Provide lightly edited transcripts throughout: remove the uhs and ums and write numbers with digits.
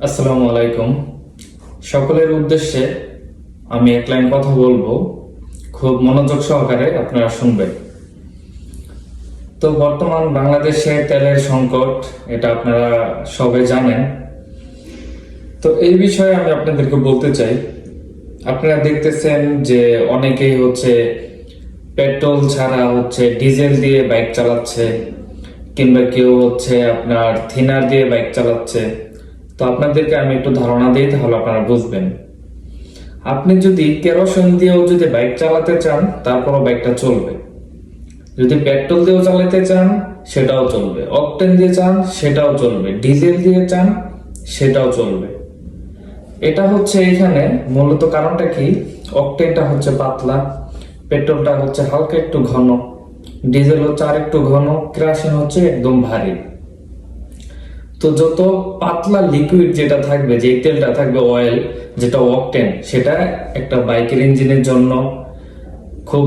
আসসালামু আলাইকুম। সকলের উদ্দেশ্যে আমি এক লাইন কথা বলবো, খুব মনোযোগ সহকারে আপনারা শুনবেন। তো বর্তমান বাংলাদেশে তেলের সংকট, এটা আপনারা সবাই জানেন। তো এই বিষয়ে আমি আপনাদেরকে বলতে চাই, আপনারা দেখতেছেন যে অনেকেই পেট্রোল ছাড়া ডিজেল দিয়ে বাইক চালাচ্ছে, কিংবা কেউ আপনার থিনার দিয়ে বাইক চালাচ্ছে। তো আপনাদেরকে আমি একটু ধারণা দিই, তাহলে আপনারা বুঝবেন। আপনি যদি কেরোসিন দিয়েও যদি বাইক চালাতে চান, তারপরও বাইকটা চলবে। যদি পেট্রোল দিয়েও চালাতে চান, সেটাও চলবে। অকটেন দিয়ে চান, সেটাও চলবে। ডিজেল দিয়ে চান, সেটাও চলবে। এটা এখানে মূলত কারণটা কি, অকটেনটা পাতলা, পেট্রোলটা হালকা একটু ঘন, ডিজেল আর একটু ঘন, কেরোসিন একদম ভারী। তো যত পাতলা লিকুইড যেটা থাকবে, যে তেলটা থাকবে, অয়েল যেটা অকটেন, সেটা একটা বাইকের ইঞ্জিনের জন্য খুব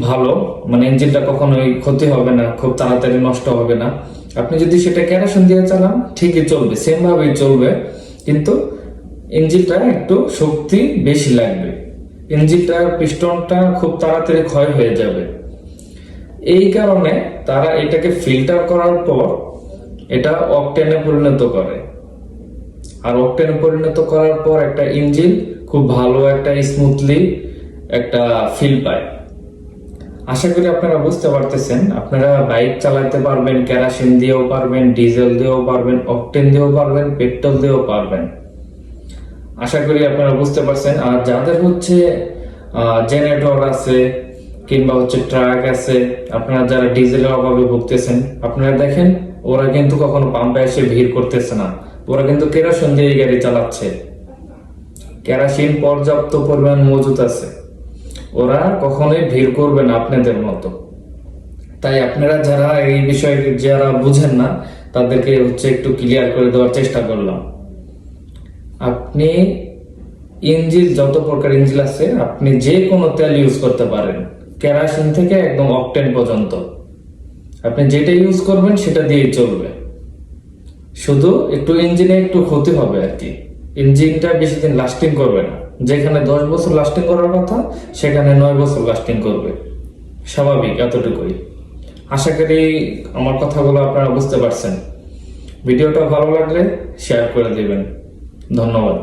ভালো। মানে ইঞ্জিনটা কখনোই ক্ষতি হবে না, খুব তাড়াতাড়ি নষ্ট হবে না। আপনি যদি সেটা কেরোসিন দিয়ে চালান, ঠিকই চলবে, সেম ভাবেই চলবে, কিন্তু ইঞ্জিনটা একটু শক্তি বেশি লাগবে। ইঞ্জিনটার পিস্টনটা খুব তাড়াতাড়ি ক্ষয় হয়ে যাবে। এই কারণে তারা এটাকে ফিল্টার করার পর এটা অকটেনে পরিণত করে। আর অকটেনে পরিণত করার পর একটা ইঞ্জিন খুব ভালো একটা স্মুথলি একটা ফিল পায়। আশা করি আপনারা বুঝতে পারতেছেন। আপনারা বাইক চালাতে পারবেন, কেরোসিন দিয়েও পারবেন, ডিজেল দিয়েও পারবেন, অকটেন দিয়েও পারবেন, পেট্রোল দিয়েও পারবেন। আশা করি আপনারা বুঝতে পারছেন। আর যাদের জেনারেটর আছে কিংবা ট্রাক আছে, আপনারা যারা ডিজেলের অভাবে ভুগতেছেন, আপনারা দেখেন ওরা কিন্তু কখনো পাম্পে এসে ভিড় করতেছে না। ওরা কিন্তু কেরোসিন দিয়ে গাড়ি চালাচ্ছে। কেরোসিন পর্যাপ্ত পরিমাণ মজুদ আছে, ওরা কখনোই ভিড় করবে না আপনাদের মতো। তাই আপনারা যারা এই বিষয়ে যারা বুঝেন না, তাদেরকে একটু ক্লিয়ার করে দেওয়ার চেষ্টা করলাম। আপনি ইঞ্জিন, যত প্রকার ইঞ্জিন আছে, আপনি যে কোনো তেল ইউজ করতে পারেন, কেরোসিন থেকে একদম অকটেন পর্যন্ত। আপনি যেটা ইউজ করবেন সেটা দিয়েই চলবে। শুধু একটু ইঞ্জিনে একটু ক্ষতি হবে আর কি। ইঞ্জিনটা বেশি দিন লাস্টিং করবে না। যেখানে 10 বছর লাস্টিং করার কথা, সেখানে 9 বছর লাস্টিং করবে। স্বাভাবিক, এতটুকুই। আশা করি আমার কথাগুলো আপনারা বুঝতে পারছেন। ভিডিওটা ভালো লাগলে শেয়ার করে দিবেন। ধন্যবাদ।